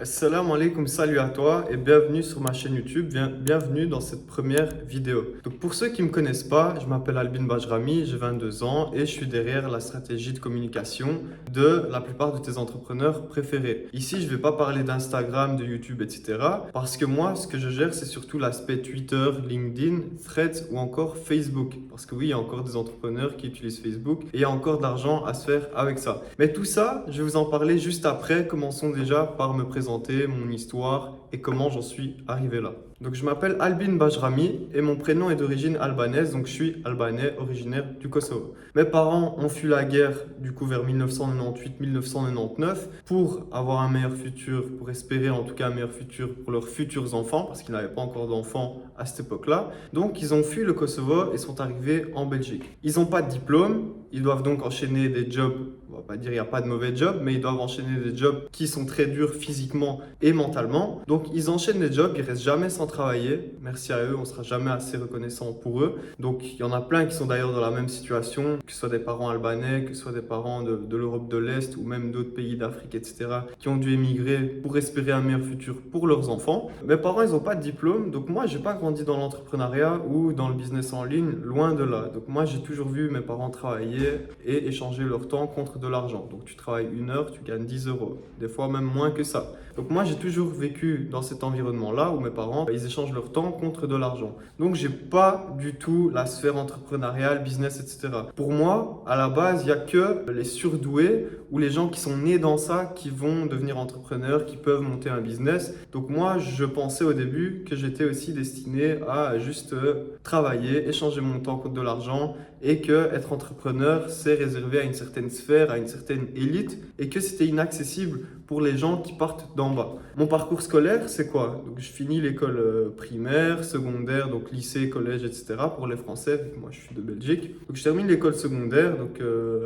Salam alaikum, salut à toi et bienvenue sur ma chaîne YouTube, bienvenue dans cette première vidéo. Donc pour ceux qui ne me connaissent pas, je m'appelle Albin Bajrami, j'ai 22 ans et je suis derrière la stratégie de communication de la plupart de tes entrepreneurs préférés. Ici, je ne vais pas parler d'Instagram, de YouTube, etc. Parce que moi, ce que je gère, c'est surtout l'aspect Twitter, LinkedIn, Threads ou encore Facebook. Parce que oui, il y a encore des entrepreneurs qui utilisent Facebook et il y a encore d'argent à se faire avec ça. Mais tout ça, je vais vous en parler juste après. Commençons déjà par me présenter mon histoire et comment j'en suis arrivé là. Donc je m'appelle Albin Bajrami et mon prénom est d'origine albanaise, donc je suis albanais originaire du Kosovo. Mes parents ont fui la guerre du coup vers 1998-1999 pour avoir un meilleur futur, pour espérer en tout cas un meilleur futur pour leurs futurs enfants, parce qu'ils n'avaient pas encore d'enfants à cette époque-là. Donc ils ont fui le Kosovo et sont arrivés en Belgique. Ils n'ont pas de diplôme, ils doivent donc enchaîner des jobs, on va pas dire il n'y a pas de mauvais jobs, mais ils doivent enchaîner des jobs qui sont très durs physiquement et mentalement. Donc ils enchaînent les jobs, ils restent jamais sans travailler. Merci à eux, on sera jamais assez reconnaissant pour eux. Donc il y en a plein qui sont d'ailleurs dans la même situation, que ce soit des parents albanais, que ce soit des parents de l'Europe de l'Est ou même d'autres pays d'Afrique, etc., qui ont dû émigrer pour espérer un meilleur futur pour leurs enfants. Mes parents, ils n'ont pas de diplôme, donc moi, j'ai pas grandi dans l'entrepreneuriat ou dans le business en ligne, loin de là. Donc moi, j'ai toujours vu mes parents travailler et échanger leur temps contre de l'argent. Donc tu travailles 1 heure, tu gagnes 10 euros, des fois même moins que ça. Donc moi, j'ai toujours vécu dans cet environnement-là où mes parents, ils échangent leur temps contre de l'argent. Donc j'ai pas du tout la sphère entrepreneuriale, business, etc. Pour moi, à la base, il y a que les surdoués ou les gens qui sont nés dans ça qui vont devenir entrepreneurs, qui peuvent monter un business. Donc moi, je pensais au début que j'étais aussi destiné à juste travailler, échanger mon temps contre de l'argent et que être entrepreneur, c'est réservé à une certaine sphère, à une certaine élite et que c'était inaccessible pour les gens qui partent d'en bas. Mon parcours scolaire, c'est quoi? Donc, je finis l'école primaire, secondaire, donc lycée, collège, etc. pour les Français, vu que moi je suis de Belgique. Donc, je termine l'école secondaire, donc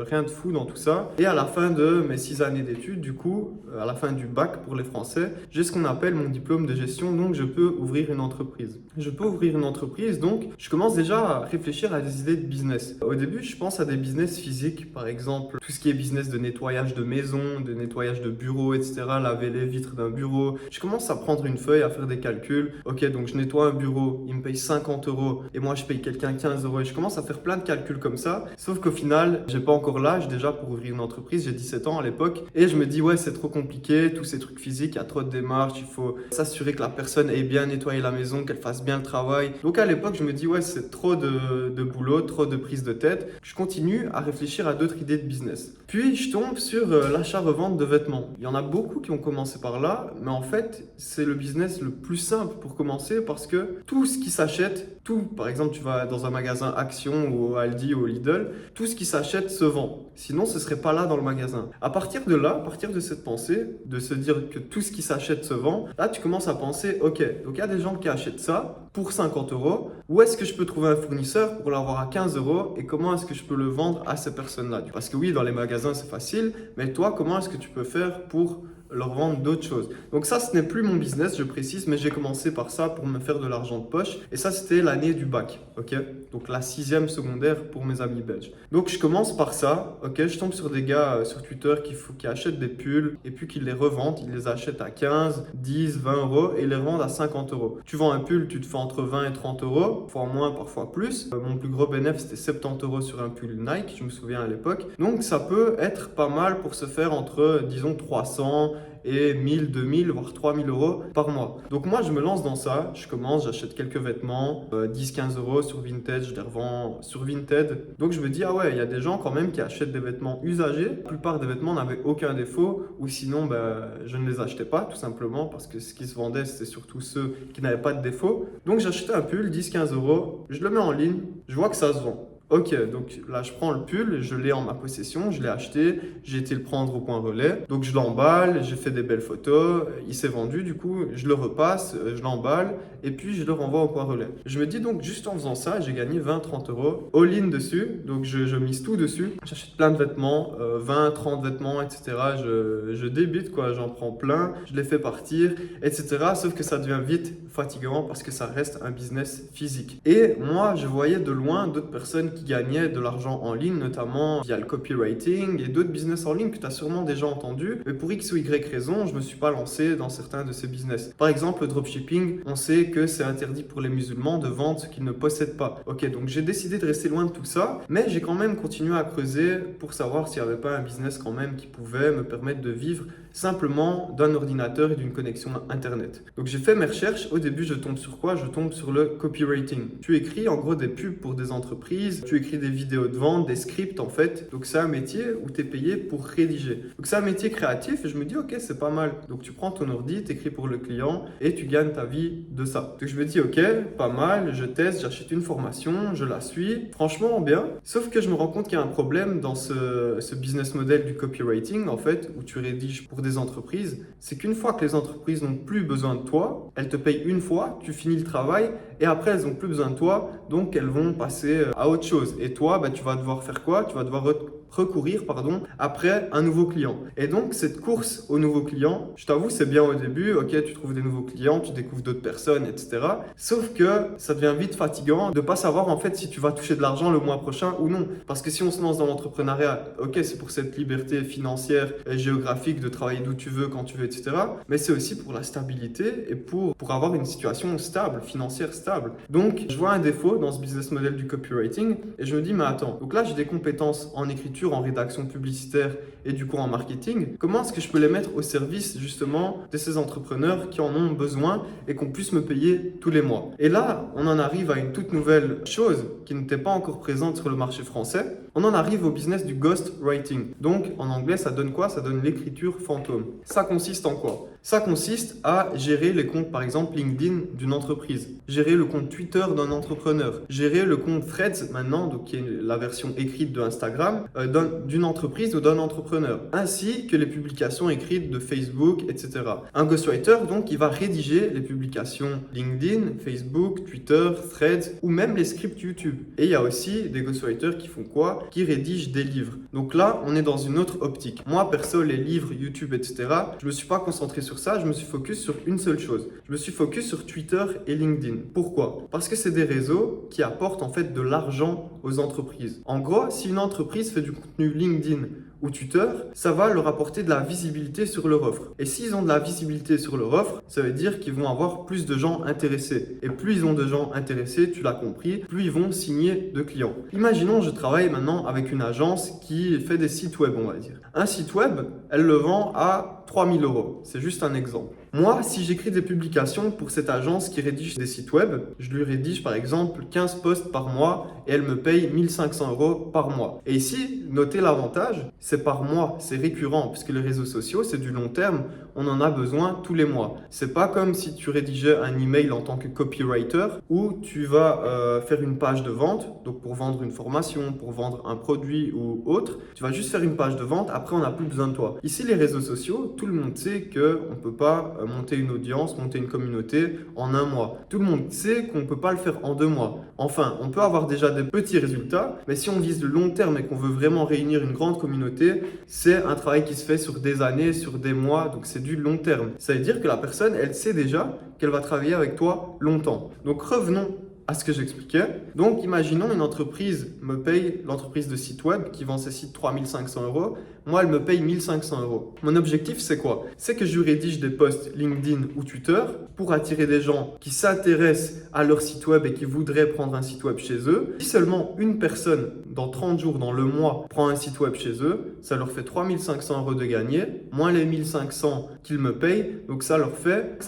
rien de fou dans tout ça. Et à la fin de mes 6 années d'études, du coup, à la fin du bac pour les Français, j'ai ce qu'on appelle mon diplôme de gestion, donc je peux ouvrir une entreprise. Je peux ouvrir une entreprise, donc je commence déjà à réfléchir à des idées de business. Au début, je pense à des business physiques, par exemple, tout ce qui est business de nettoyage de maison, de nettoyage de bureau, etc., laver les vitres d'un bureau. Je commence à prendre une feuille, à faire des calculs. Ok, donc je nettoie un bureau, il me paye 50 euros et moi je paye quelqu'un 15 euros et je commence à faire plein de calculs comme ça. Sauf qu'au final, j'ai pas encore l'âge déjà pour ouvrir une entreprise, j'ai 17 ans à l'époque et je me dis ouais, c'est trop compliqué, tous ces trucs physiques, il y a trop de démarches, il faut s'assurer que la personne ait bien nettoyé la maison, qu'elle fasse bien le travail. Donc à l'époque, je me dis ouais, c'est trop de boulot, trop de prise de tête. Je continue à réfléchir à d'autres idées de business. Puis je tombe sur l'achat-revente de vêtements. Il y en a beaucoup qui ont commencé par là, mais en fait, c'est le business le plus simple pour commencer parce que tout ce qui s'achète, tout, par exemple, tu vas dans un magasin Action ou au Aldi ou au Lidl, tout ce qui s'achète se vend. Sinon, ce serait pas là dans le magasin. À partir de là, à partir de cette pensée, de se dire que tout ce qui s'achète se vend, là, tu commences à penser, ok, donc il y a des gens qui achètent ça pour 50 euros. Où est-ce que je peux trouver un fournisseur pour l'avoir à 15 euros et comment est-ce que je peux le vendre à ces personnes-là? Parce que oui, dans les magasins, c'est facile, mais toi, comment est-ce que tu peux faire pour leur vendre d'autres choses? Donc ça, ce n'est plus mon business, je précise, mais j'ai commencé par ça pour me faire de l'argent de poche. Et ça, c'était l'année du bac, ok? Donc la 6e secondaire pour mes amis belges. Donc je commence par ça, ok? Je tombe sur des gars sur Twitter qui achètent des pulls et puis qui les revendent. Ils les achètent à 15, 10, 20 euros et les revendent à 50 euros. Tu vends un pull, tu te fais entre 20 et 30 euros, parfois moins, parfois plus. Mon plus gros bénéfice, c'était 70 euros sur un pull Nike, je me souviens à l'époque. Donc ça peut être pas mal pour se faire entre, disons, 300 et 1000, 2000, voire 3000 euros par mois. Donc moi, je me lance dans ça. Je commence, j'achète quelques vêtements, 10-15 euros sur Vinted, je les revends sur Vinted. Donc je me dis, ah ouais, il y a des gens quand même qui achètent des vêtements usagés. La plupart des vêtements n'avaient aucun défaut ou sinon, je ne les achetais pas tout simplement parce que ce qui se vendait, c'était surtout ceux qui n'avaient pas de défaut. Donc j'achetais un pull, 10-15 euros, je le mets en ligne, je vois que ça se vend. Ok, donc là je prends le pull, je l'ai en ma possession, je l'ai acheté, j'ai été le prendre au point relais. Donc je l'emballe, j'ai fait des belles photos, il s'est vendu du coup, je le repasse, je l'emballe et puis je le renvoie au point relais. Je me dis donc juste en faisant ça, j'ai gagné 20-30 euros all-in dessus, donc je mise tout dessus. J'achète plein de vêtements, 20-30 vêtements, etc. Je débite quoi, j'en prends plein, je les fais partir, etc. Sauf que ça devient vite fatigant parce que ça reste un business physique. Et moi je voyais de loin d'autres personnes qui gagnaient de l'argent en ligne, notamment via le copywriting et d'autres business en ligne que tu as sûrement déjà entendu. Mais pour X ou Y raison, je ne me suis pas lancé dans certains de ces business. Par exemple, le dropshipping, on sait que c'est interdit pour les musulmans de vendre ce qu'ils ne possèdent pas. Ok, donc j'ai décidé de rester loin de tout ça, mais j'ai quand même continué à creuser pour savoir s'il n'y avait pas un business quand même qui pouvait me permettre de vivre simplement d'un ordinateur et d'une connexion Internet. Donc j'ai fait mes recherches. Au début, je tombe sur quoi? Je tombe sur le copywriting. Tu écris en gros des pubs pour des entreprises, tu écris des vidéos de vente, des scripts en fait. Donc c'est un métier où tu es payé pour rédiger. Donc c'est un métier créatif et je me dis ok, c'est pas mal. Donc tu prends ton ordi, tu écris pour le client et tu gagnes ta vie de ça. Donc je me dis ok, pas mal, je teste, j'achète une formation, je la suis. Franchement bien. Sauf que je me rends compte qu'il y a un problème dans ce business model du copywriting en fait, où tu rédiges pour des entreprises. C'est qu'une fois que les entreprises n'ont plus besoin de toi, elles te payent une fois, tu finis le travail et après elles n'ont plus besoin de toi, donc elles vont passer à autre chose. Et toi, tu vas devoir faire quoi? Tu vas devoir recourir après un nouveau client. Et donc cette course au nouveau client, je t'avoue c'est bien au début, ok, tu trouves des nouveaux clients, tu découvres d'autres personnes, etc. Sauf que ça devient vite fatigant de pas savoir en fait si tu vas toucher de l'argent le mois prochain ou non. Parce que si on se lance dans l'entrepreneuriat, ok, c'est pour cette liberté financière et géographique de travailler d'où tu veux, quand tu veux, etc. Mais c'est aussi pour la stabilité et pour avoir une situation stable, financière stable. Donc je vois un défaut dans ce business model du copywriting et je me dis mais attends, donc là j'ai des compétences en écriture, en rédaction publicitaire et du coup en marketing, comment est-ce que je peux les mettre au service justement de ces entrepreneurs qui en ont besoin et qu'on puisse me payer tous les mois? Et là, on en arrive à une toute nouvelle chose qui n'était pas encore présente sur le marché français. On en arrive au business du ghostwriting. Donc en anglais, ça donne quoi? Ça donne l'écriture fantôme. Ça consiste en quoi? Ça consiste à gérer les comptes par exemple LinkedIn d'une entreprise, gérer le compte Twitter d'un entrepreneur, gérer le compte Threads maintenant, donc qui est la version écrite de Instagram, d'une entreprise ou d'un entrepreneur, ainsi que les publications écrites de Facebook, etc. Un ghostwriter, donc, il va rédiger les publications LinkedIn, Facebook, Twitter, Threads ou même les scripts YouTube. Et il y a aussi des ghostwriters qui font quoi? Qui rédigent des livres. Donc là, on est dans une autre optique. Moi, perso, les livres, YouTube, etc., je me suis pas concentré sur ça, je me suis focus sur une seule chose. Je me suis focus sur Twitter et LinkedIn. Pourquoi? Parce que c'est des réseaux qui apportent en fait de l'argent aux entreprises. En gros, si une entreprise fait du contenu LinkedIn ou Twitter, ça va leur apporter de la visibilité sur leur offre. Et s'ils ont de la visibilité sur leur offre, ça veut dire qu'ils vont avoir plus de gens intéressés. Et plus ils ont de gens intéressés, tu l'as compris, plus ils vont signer de clients. Imaginons, je travaille maintenant avec une agence qui fait des sites web, on va dire. Un site web, elle le vend à 3000 €. C'est juste un exemple. Moi, si j'écris des publications pour cette agence qui rédige des sites web, je lui rédige par exemple 15 posts par mois et elle me paye 1500 € par mois. Et ici, notez l'avantage, c'est par mois, c'est récurrent puisque les réseaux sociaux, c'est du long terme, on en a besoin tous les mois. C'est pas comme si tu rédigeais un email en tant que copywriter où tu vas faire une page de vente, donc pour vendre une formation, pour vendre un produit ou autre, tu vas juste faire une page de vente, après on n'a plus besoin de toi. Ici, les réseaux sociaux, tout le monde sait qu'on ne peut pas monter une audience, monter une communauté en un mois. Tout le monde sait qu'on ne peut pas le faire en 2 mois. Enfin, on peut avoir déjà des petits résultats, mais si on vise le long terme et qu'on veut vraiment réunir une grande communauté, c'est un travail qui se fait sur des années, sur des mois, donc c'est du long terme. Ça veut dire que la personne, elle sait déjà qu'elle va travailler avec toi longtemps. Donc revenons à ce que j'expliquais. Donc, imaginons une entreprise me paye, l'entreprise de site web qui vend ses sites 3500 €. Moi, elle me paye 1500 €. Mon objectif, c'est quoi? C'est que je lui rédige des posts LinkedIn ou Twitter pour attirer des gens qui s'intéressent à leur site web et qui voudraient prendre un site web chez eux. Si seulement une personne, dans 30 jours, dans le mois, prend un site web chez eux, ça leur fait 3500 € de gagner, moins les 1500 qu'ils me payent. Donc, ça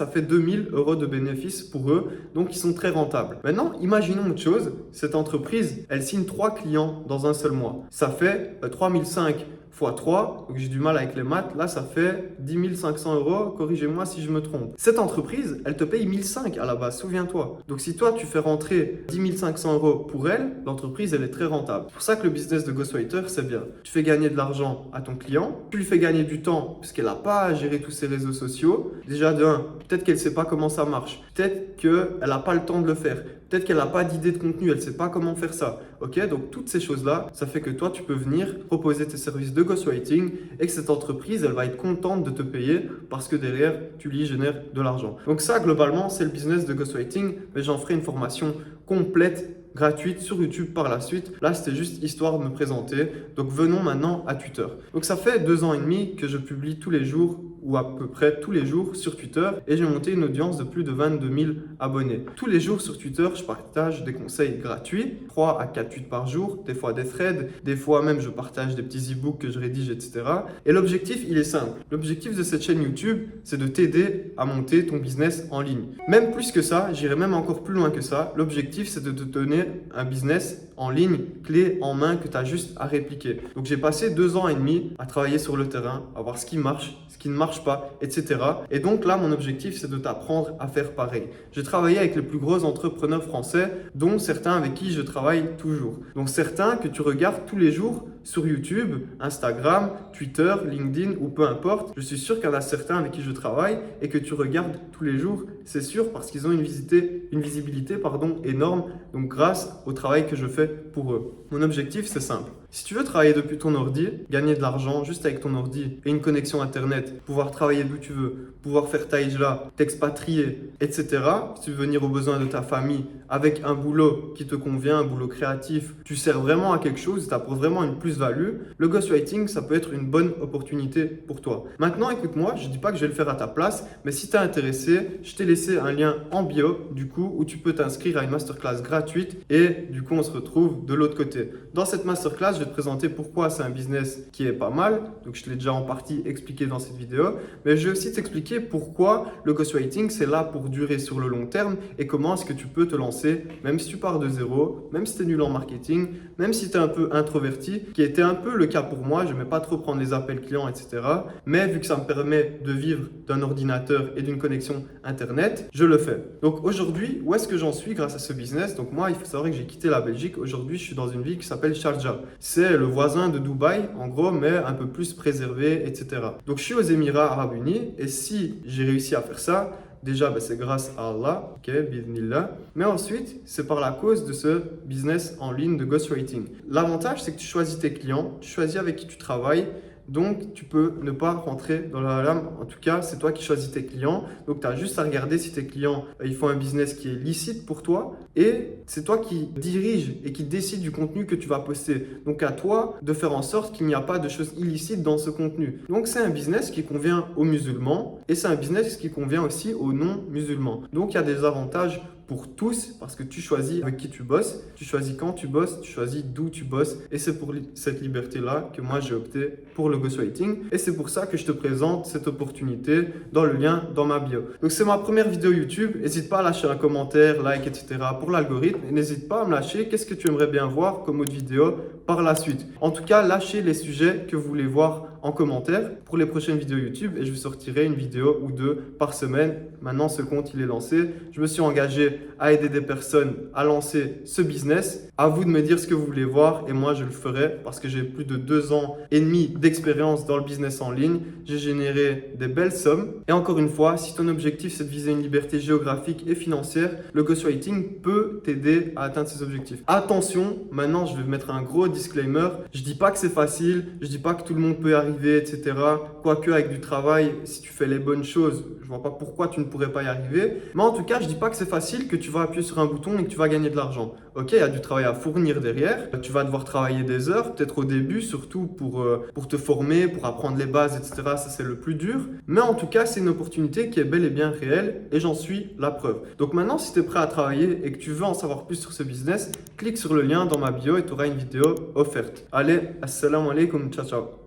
fait 2000 € de bénéfices pour eux. Donc, ils sont très rentables. Maintenant, imaginons autre chose. Cette entreprise, elle signe 3 clients dans un seul mois. Ça fait 3005 x 3, donc j'ai du mal avec les maths, là ça fait 10 500 €, corrigez-moi si je me trompe. Cette entreprise, elle te paye 1500 à la base, souviens-toi. Donc si toi tu fais rentrer 10 500 € pour elle, l'entreprise elle est très rentable. C'est pour ça que le business de ghostwriter c'est bien. Tu fais gagner de l'argent à ton client, tu lui fais gagner du temps puisqu'elle n'a pas à gérer tous ses réseaux sociaux. Déjà de 1, peut-être qu'elle ne sait pas comment ça marche, peut-être qu'elle n'a pas le temps de le faire. Peut-être qu'elle n'a pas d'idée de contenu, elle ne sait pas comment faire ça. Ok, donc toutes ces choses-là, ça fait que toi, tu peux venir proposer tes services de ghostwriting et que cette entreprise, elle va être contente de te payer parce que derrière, tu lui génères de l'argent. Donc ça, globalement, c'est le business de ghostwriting, mais j'en ferai une formation complète gratuite sur YouTube par la suite. Là, c'était juste histoire de me présenter. Donc, venons maintenant à Twitter. Donc, ça fait 2 ans et demi que je publie tous les jours ou à peu près tous les jours sur Twitter et j'ai monté une audience de plus de 22 000 abonnés. Tous les jours sur Twitter, je partage des conseils gratuits, 3 à 4 tweets par jour, des fois des threads, des fois même je partage des petits e-books que je rédige, etc. Et l'objectif, il est simple. L'objectif de cette chaîne YouTube, c'est de t'aider à monter ton business en ligne. Même plus que ça, j'irai même encore plus loin que ça. L'objectif, c'est de te donner un business en ligne, clé en main, que tu as juste à répliquer. Donc j'ai passé 2 ans et demi à travailler sur le terrain, à voir ce qui marche, ce qui ne marche pas, etc. Et donc là, mon objectif, c'est de t'apprendre à faire pareil. J'ai travaillé avec les plus gros entrepreneurs français, dont certains avec qui je travaille toujours. Donc certains que tu regardes tous les jours sur YouTube, Instagram, Twitter, LinkedIn ou peu importe. Je suis sûr qu'il y en a certains avec qui je travaille et que tu regardes tous les jours, c'est sûr, parce qu'ils ont une visibilité énorme, donc grâce au travail que je fais pour eux. Mon objectif, c'est simple. Si tu veux travailler depuis ton ordi, gagner de l'argent juste avec ton ordi et une connexion internet, pouvoir travailler d'où tu veux, pouvoir faire ta hijra, t'expatrier, etc. Si tu veux venir aux besoins de ta famille avec un boulot qui te convient, un boulot créatif, tu sers vraiment à quelque chose, tu apportes vraiment une plus-value, le ghostwriting, ça peut être une bonne opportunité pour toi. Maintenant, écoute-moi, je ne dis pas que je vais le faire à ta place, mais si tu es intéressé, je t'ai laissé un lien en bio, du coup, où tu peux t'inscrire à une masterclass gratuite et du coup, on se retrouve de l'autre côté. Dans cette masterclass, je vais te présenter pourquoi c'est un business qui est pas mal. Donc, je te l'ai déjà en partie expliqué dans cette vidéo. Mais je vais aussi t'expliquer pourquoi le ghostwriting, c'est là pour durer sur le long terme et comment est-ce que tu peux te lancer, même si tu pars de zéro, même si tu es nul en marketing, même si tu es un peu introverti, qui était un peu le cas pour moi. Je n'aimais pas trop prendre les appels clients, etc. Mais vu que ça me permet de vivre d'un ordinateur et d'une connexion Internet, je le fais. Donc, aujourd'hui, où est-ce que j'en suis grâce à ce business? Donc, moi, il faut savoir que j'ai quitté la Belgique. Aujourd'hui, je suis dans une ville qui s'appelle Sharjah. C'est le voisin de Dubaï, en gros, mais un peu plus préservé, etc. Donc, je suis aux Émirats Arabes Unis et si j'ai réussi à faire ça, déjà, c'est grâce à Allah, ok, bismillah. Mais ensuite, c'est par la cause de ce business en ligne de ghostwriting. L'avantage, c'est que tu choisis tes clients, tu choisis avec qui tu travailles. Donc, tu peux ne pas rentrer dans la lame. En tout cas, c'est toi qui choisis tes clients. Donc, tu as juste à regarder si tes clients ils font un business qui est licite pour toi. Et c'est toi qui dirige et qui décide du contenu que tu vas poster. Donc, à toi de faire en sorte qu'il n'y a pas de choses illicites dans ce contenu. Donc, c'est un business qui convient aux musulmans et c'est un business qui convient aussi aux non-musulmans. Donc, il y a des avantages pour tous parce que tu choisis avec qui tu bosses, tu choisis quand tu bosses, tu choisis d'où tu bosses et c'est pour cette liberté-là que moi j'ai opté pour le ghostwriting et c'est pour ça que je te présente cette opportunité dans le lien dans ma bio. Donc c'est ma première vidéo YouTube, n'hésite pas à lâcher un commentaire, like, etc. pour l'algorithme et n'hésite pas à me lâcher qu'est-ce que tu aimerais bien voir comme autre vidéo par la suite. En tout cas, lâchez les sujets que vous voulez voir en commentaire pour les prochaines vidéos YouTube et je vous sortirai une vidéo ou deux par semaine. Maintenant, ce compte, il est lancé. Je me suis engagé à aider des personnes à lancer ce business. À vous de me dire ce que vous voulez voir et moi, je le ferai parce que j'ai plus de 2 ans et demi d'expérience dans le business en ligne. J'ai généré des belles sommes. Et encore une fois, si ton objectif, c'est de viser une liberté géographique et financière, le ghostwriting peut t'aider à atteindre ces objectifs. Attention, maintenant, je vais mettre un gros disclaimer. Je dis pas que c'est facile, je dis pas que tout le monde peut y arriver, etc. Quoique avec du travail, si tu fais les bonnes choses, je vois pas pourquoi tu ne pourrais pas y arriver. Mais en tout cas, je dis pas que c'est facile, que tu vas appuyer sur un bouton et que tu vas gagner de l'argent. Ok, il y a du travail à fournir derrière. Tu vas devoir travailler des heures, peut-être au début, surtout pour te former, pour apprendre les bases, etc. Ça, c'est le plus dur. Mais en tout cas, c'est une opportunité qui est bel et bien réelle et j'en suis la preuve. Donc maintenant, si tu es prêt à travailler et que tu veux en savoir plus sur ce business, clique sur le lien dans ma bio et tu auras une vidéo offerte. Allez, assalamu alaikum, ciao ciao.